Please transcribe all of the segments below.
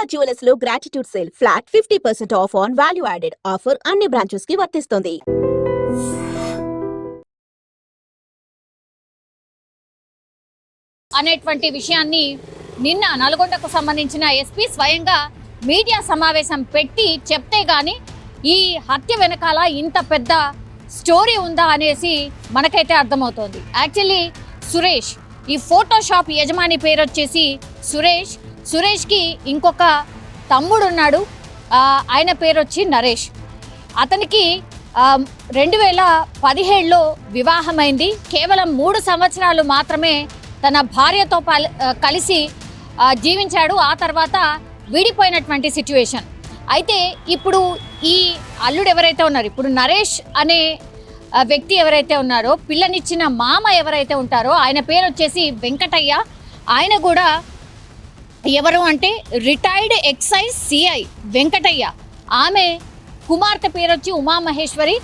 Durga Jewellers లో gratitude sale flat 50% of on value added offer అన్ని branches కి వర్తిస్తుంది. అనేటువంటి విషయాన్ని నిన్న నల్గొండకు సంబంధించిన ఎస్పీ స్వయంగా మీడియా సమావేశం పెట్టి చెప్తే గాని ఈ హత్య వెనకాల ఇంత పెద్ద స్టోరీ ఉందా అనేసి మనకైతే అర్థమవుతోంది. యాక్చువల్లీ సురేష్, ఈ ఫోటోషాప్ యజమాని పేరు వచ్చేసి సురేష్కి ఇంకొక తమ్ముడు ఉన్నాడు, ఆయన పేరు వచ్చి నరేష్. అతనికి 2017లో వివాహమైంది. కేవలం 3 సంవత్సరాలు మాత్రమే తన భార్యతో కలిసి జీవించాడు. ఆ తర్వాత విడిపోయినటువంటి సిచ్యువేషన్. అయితే ఇప్పుడు ఈ అల్లుడు ఎవరైతే ఉన్నారు, ఇప్పుడు నరేష్ అనే వ్యక్తి ఎవరైతే ఉన్నారో, పిల్లనిచ్చిన మామ ఎవరైతే ఉంటారో ఆయన పేరు వచ్చేసి వెంకటయ్య. ఆయన కూడా ఎవరు అంటే రిటైర్డ్ ఎక్సైజ్ సిఐ వెంకటయ్య. ఆమె కుమార్తె పేరు వచ్చి ఉమామహేశ్వరి.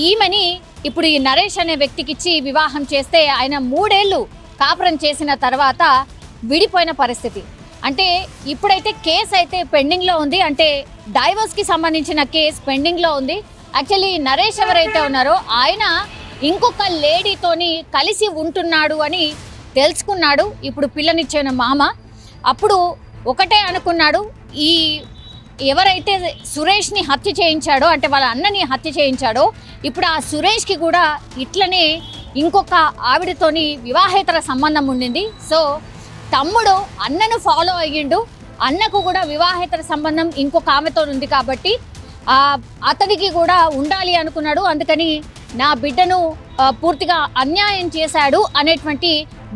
ఈమెని ఇప్పుడు ఈ నరేష్ అనే వ్యక్తికి ఇచ్చి వివాహం చేస్తే ఆయన 3 ఏళ్ళు కాపురం చేసిన తర్వాత విడిపోయిన పరిస్థితి. అంటే ఇప్పుడైతే కేసు అయితే పెండింగ్లో ఉంది, అంటే డైవర్స్కి సంబంధించిన కేసు పెండింగ్లో ఉంది. యాక్చువల్లీ నరేష్ ఎవరైతే ఉన్నారో ఆయన ఇంకొక లేడీతోని కలిసి ఉంటున్నాడు అని తెలుసుకున్నాడు ఇప్పుడు పిల్లనిచ్చిన మామ. అప్పుడు ఒకటే అనుకున్నాడు, ఈ ఎవరైతే సురేష్ని హత్య చేయించాడో, అంటే వాళ్ళ అన్నని హత్య చేయించాడో, ఇప్పుడు ఆ సురేష్కి కూడా ఇట్లనే ఇంకొక ఆవిడతోని వివాహేతర సంబంధం ఉండింది. సో తమ్ముడు అన్నను ఫాలో అయ్యిండు, అన్నకు కూడా వివాహేతర సంబంధం ఇంకొక ఆమెతో ఉంది కాబట్టి అతనికి కూడా ఉండాలి అనుకున్నాడు. అందుకని నా బిడ్డను పూర్తిగా అన్యాయం చేశాడు అనేటువంటి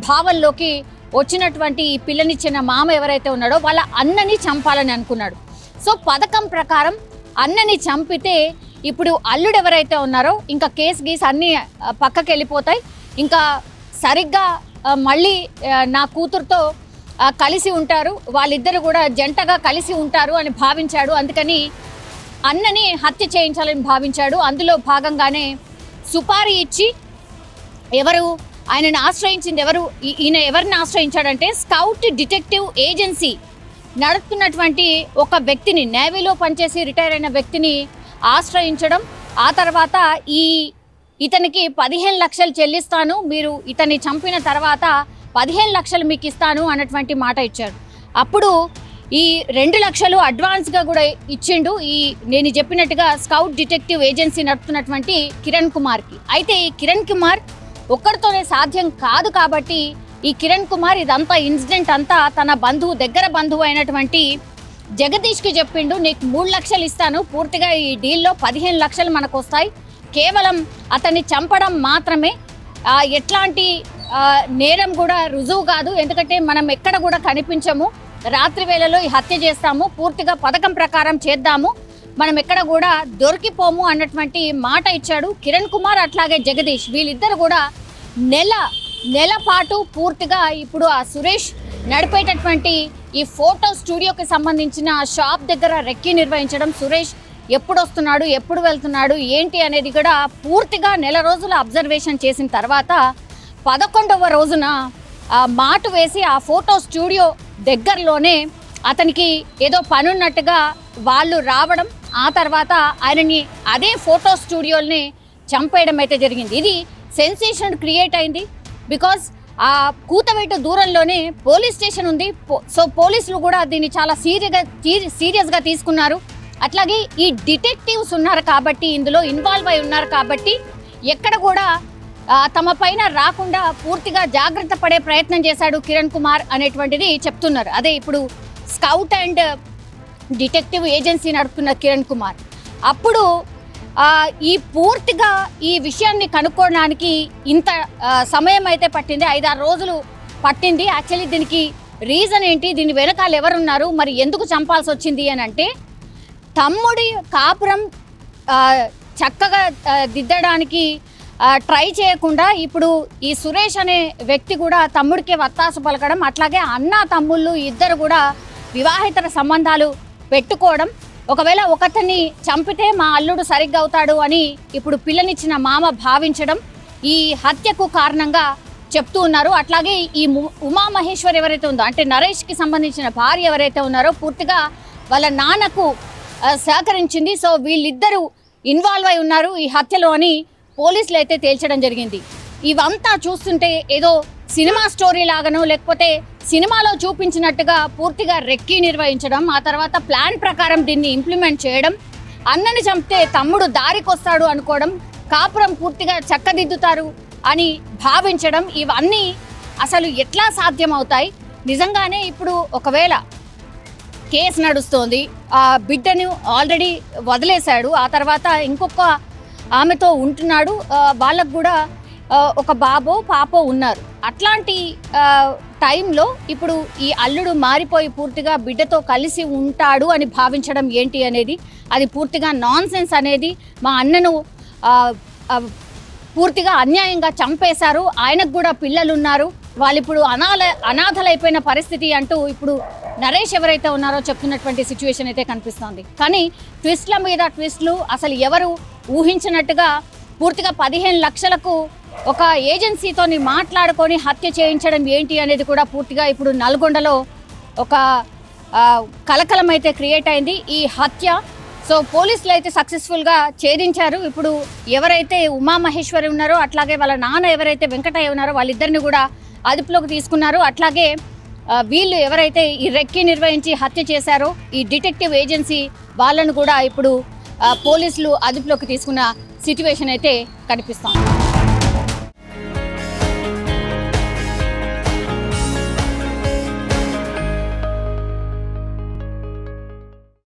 భావంలోకి వచ్చినటువంటి ఈ పిల్లనిచ్చిన మామ ఎవరైతే ఉన్నాడో వాళ్ళ అన్నని చంపాలని అనుకున్నాడు. సో పథకం ప్రకారం అన్నని చంపితే ఇప్పుడు అల్లుడు ఎవరైతే ఉన్నారో ఇంకా కేసు గీసు అన్నీ పక్కకి వెళ్ళిపోతాయి, ఇంకా సరిగ్గా మళ్ళీ నా కూతురుతో కలిసి ఉంటారు, వాళ్ళిద్దరు కూడా జంటగా కలిసి ఉంటారు అని భావించాడు. అందుకని అన్నని హత్య చేయించాలని భావించాడు. అందులో భాగంగానే సుపారీ ఇచ్చి ఆయనను ఆశ్రయించింది ఈయన ఎవరిని ఆశ్రయించాడంటే స్కౌట్ డిటెక్టివ్ ఏజెన్సీ నడుపుతున్నటువంటి ఒక వ్యక్తిని, నేవీలో పనిచేసి రిటైర్ అయిన వ్యక్తిని ఆశ్రయించడం. ఆ తర్వాత ఇతనికి 15 లక్షలు చెల్లిస్తాను, మీరు ఇతన్ని చంపిన తర్వాత 15 లక్షలు మీకు ఇస్తాను అన్నటువంటి మాట ఇచ్చాడు. అప్పుడు ఈ 2 లక్షలు అడ్వాన్స్గా కూడా ఇచ్చిండు నేను చెప్పినట్టుగా స్కౌట్ డిటెక్టివ్ ఏజెన్సీ నడుపుతున్నటువంటి కిరణ్ కుమార్కి. అయితే ఈ కిరణ్ కుమార్ ఒక్కరితోనే సాధ్యం కాదు కాబట్టి ఈ కిరణ్ కుమార్ ఇదంతా ఇన్సిడెంట్ అంతా తన దగ్గర బంధువు అయినటువంటి జగదీష్కి చెప్పిండు, నీకు 3 లక్షలు ఇస్తాను, పూర్తిగా ఈ డీల్లో 15 లక్షలు మనకు వస్తాయి, కేవలం అతన్ని చంపడం మాత్రమే, ఎట్లాంటి నేరం కూడా రుజువు కాదు, ఎందుకంటే మనం ఎక్కడ కూడా కనిపించము, రాత్రి వేళలో ఈ హత్య చేస్తాము, పూర్తిగా పథకం ప్రకారం చేద్దాము, మనం ఎక్కడ కూడా దొరికిపోము అన్నటువంటి మాట ఇచ్చాడు కిరణ్ కుమార్. అట్లాగే జగదీష్, వీళ్ళిద్దరు కూడా నెల పాటు పూర్తిగా ఇప్పుడు ఆ సురేష్ నడిపేటటువంటి ఈ ఫోటో స్టూడియోకి సంబంధించిన షాప్ దగ్గర రెక్కి నిర్వహించడం, సురేష్ ఎప్పుడు వస్తున్నాడు, ఎప్పుడు వెళ్తున్నాడు, ఏంటి అనేది కూడా పూర్తిగా నెల రోజులు అబ్జర్వేషన్ చేసిన తర్వాత 11వ రోజున మాటు వేసి ఆ ఫోటో స్టూడియో దగ్గరలోనే అతనికి ఏదో పనున్నట్టుగా వాళ్ళు రావడం, ఆ తర్వాత ఆయనని అదే ఫోటో స్టూడియోని చంపేయడం అయితే జరిగింది. ఇది సెన్సేషన్ క్రియేట్ అయింది. బికాజ్ ఆ కూతవేటు దూరంలోనే పోలీస్ స్టేషన్ ఉంది. సో పోలీసులు కూడా దీన్ని చాలా సీరియస్గా తీసుకున్నారు. అట్లాగే ఈ డిటెక్టివ్స్ ఉన్నారు కాబట్టి, ఇందులో ఇన్వాల్వ్ అయి ఉన్నారు కాబట్టి ఎక్కడ కూడా తమ పైన రాకుండా పూర్తిగా జాగ్రత్త పడే ప్రయత్నం చేశాడు కిరణ్ కుమార్ అనేటువంటిది చెప్తున్నారు. అదే ఇప్పుడు స్కౌట్ అండ్ డిటెక్టివ్ ఏజెన్సీ నడుపుతున్న కిరణ్ కుమార్. అప్పుడు ఈ పూర్తిగా ఈ విషయాన్ని కనుక్కోవడానికి ఇంత సమయం అయితే పట్టింది, 5-6 రోజులు పట్టింది. యాక్చువల్లీ దీనికి రీజన్ ఏంటి, దీని వెనకాల ఎవరున్నారు, మరి ఎందుకు చంపాల్సి వచ్చింది అని అంటే, తమ్ముడి కాపురం చక్కగా దిద్దడానికి ట్రై చేయకుండా ఇప్పుడు ఈ సురేష్ అనే వ్యక్తి కూడా తమ్ముడికి వత్తాసు పలకడం, అట్లాగే అన్న తమ్ముళ్ళు ఇద్దరు కూడా వివాహేతర సంబంధాలు పెట్టుకోవడం, ఒకవేళ ఒకతన్ని చంపితే మా అల్లుడు సరిగ్గా అవుతాడు అని ఇప్పుడు పిల్లనిచ్చిన మామ భావించడం ఈ హత్యకు కారణంగా చెప్తూ ఉన్నారు. అట్లాగే ఈ ఉమామహేశ్వర్ ఎవరైతే ఉందో అంటే నరేష్కి సంబంధించిన భార్య ఎవరైతే ఉన్నారో పూర్తిగా వాళ్ళ నాన్నకు సహకరించింది. సో వీళ్ళిద్దరూ ఇన్వాల్వ్ అయి ఉన్నారు ఈ హత్యలో అని పోలీసులు అయితే తేల్చడం జరిగింది. ఇవంతా చూస్తుంటే ఏదో సినిమా స్టోరీ లాగానో లేకపోతే సినిమాలో చూపించినట్టుగా పూర్తిగా రెక్కీ నిర్వహించడం, ఆ తర్వాత ప్లాన్ ప్రకారం దీన్ని ఇంప్లిమెంట్ చేయడం, అన్నని చంపితే తమ్ముడు దారికొస్తాడు అనుకోవడం, కాపురం పూర్తిగా చక్కదిద్దుతారు అని భావించడం, ఇవన్నీ అసలు ఎట్లా సాధ్యమవుతాయి? నిజంగానే ఇప్పుడు ఒకవేళ కేసు నడుస్తోంది, ఆ బిడ్డను ఆల్రెడీ వదిలేశాడు, ఆ తర్వాత ఇంకొక ఆమెతో ఉంటున్నాడు, వాళ్ళకు కూడా ఒక బాబో పాపో ఉన్నారు. అట్లాంటి టైంలో ఇప్పుడు ఈ అల్లుడు మారిపోయి పూర్తిగా బిడ్డతో కలిసి ఉంటాడు అని భావించడం ఏంటి అనేది అది పూర్తిగా నాన్ సెన్స్ అనేది. మా అన్నను పూర్తిగా అన్యాయంగా చంపేశారు, ఆయనకు కూడా పిల్లలు ఉన్నారు, వాళ్ళు ఇప్పుడు అనాథలైపోయిన పరిస్థితి అంటూ ఇప్పుడు నరేష్ ఎవరైతే ఉన్నారో చెప్తున్నటువంటి సిచ్యువేషన్ అయితే కనిపిస్తోంది. కానీ ట్విస్ట్ల మీద ట్విస్ట్లు, అసలు ఎవరు ఊహించినట్టుగా పూర్తిగా 15 లక్షలకు ఒక ఏజెన్సీతోని మాట్లాడుకొని హత్య చేయించడం ఏంటి అనేది కూడా పూర్తిగా ఇప్పుడు నల్గొండలో ఒక కలకలం అయితే క్రియేట్ అయింది ఈ హత్య. సో పోలీసులు అయితే సక్సెస్ఫుల్గా ఛేదించారు. ఇప్పుడు ఎవరైతే ఉమామహేశ్వరి ఉన్నారో అట్లాగే వాళ్ళ నాన్న ఎవరైతే వెంకటయ్య ఉన్నారో వాళ్ళిద్దరిని కూడా అదుపులోకి తీసుకున్నారు. అట్లాగే వీళ్ళు ఎవరైతే ఈ రెక్కీ నిర్వహించి హత్య చేశారో ఈ డిటెక్టివ్ ఏజెన్సీ వాళ్ళను కూడా ఇప్పుడు పోలీసులు అదుపులోకి తీసుకున్న సిచ్యువేషన్ అయితే కనిపిస్తోంది.